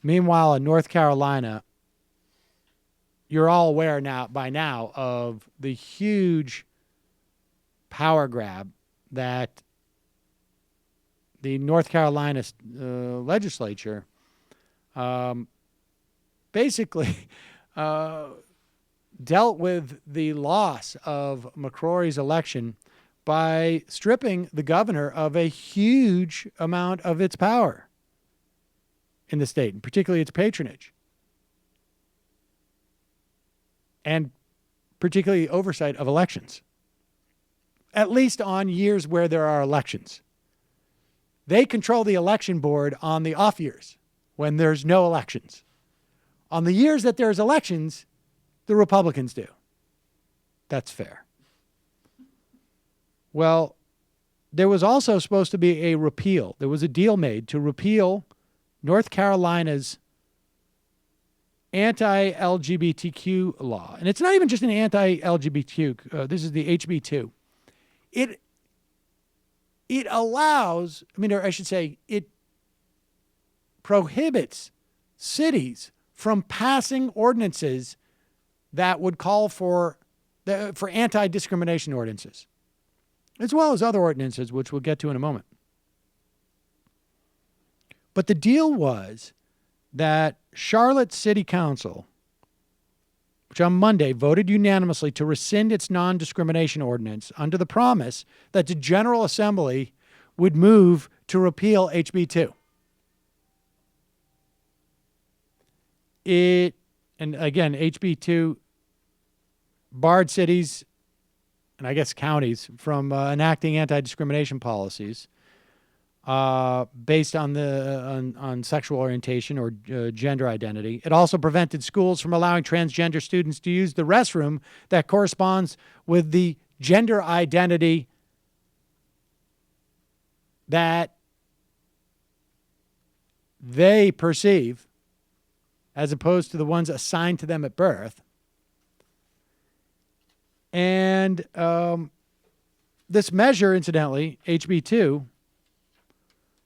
Meanwhile, in North Carolina, you're all aware by now of the huge power grab that the North Carolina legislature basically dealt with the loss of McCrory's election by stripping the governor of a huge amount of its power in the state, and particularly its patronage, and particularly oversight of elections, at least on years where there are elections. They control the election board on the off years when there's no elections. On the years that there's elections, the Republicans do. That's fair. Well, there was also supposed to be a repeal. There was a deal made to repeal North Carolina's anti-LGBTQ law. And it's not even just an anti-LGBTQ. This is the HB2. It allows, or I should say, it prohibits cities from passing ordinances that would call for anti-discrimination ordinances, as well as other ordinances, which we'll get to in a moment. But the deal was that Charlotte City Council, which on Monday voted unanimously to rescind its non-discrimination ordinance under the promise that the General Assembly would move to repeal HB2. And again, HB2 barred cities, and I guess counties, from enacting anti-discrimination policies based on sexual orientation or gender identity. It also prevented schools from allowing transgender students to use the restroom that corresponds with the gender identity that they perceive, as opposed to the ones assigned to them at birth. And this measure, incidentally, HB2,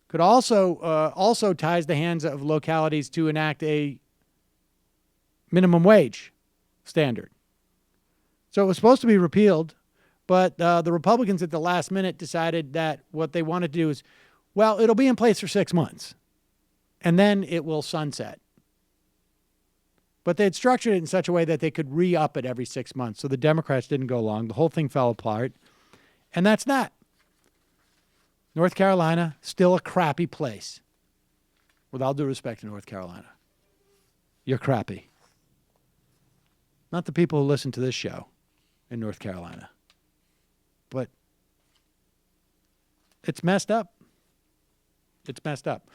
could also ties the hands of localities to enact a minimum wage standard. So it was supposed to be repealed, but the Republicans at the last minute decided that what they wanted to do is, well, it'll be in place for 6 months, and then it will sunset. But they had structured it in such a way that they could re-up it every 6 months, so the Democrats didn't go along. The whole thing fell apart, and that's that. North Carolina, still a crappy place. With all due respect to North Carolina. You're crappy. Not the people who listen to this show in North Carolina. But it's messed up. It's messed up.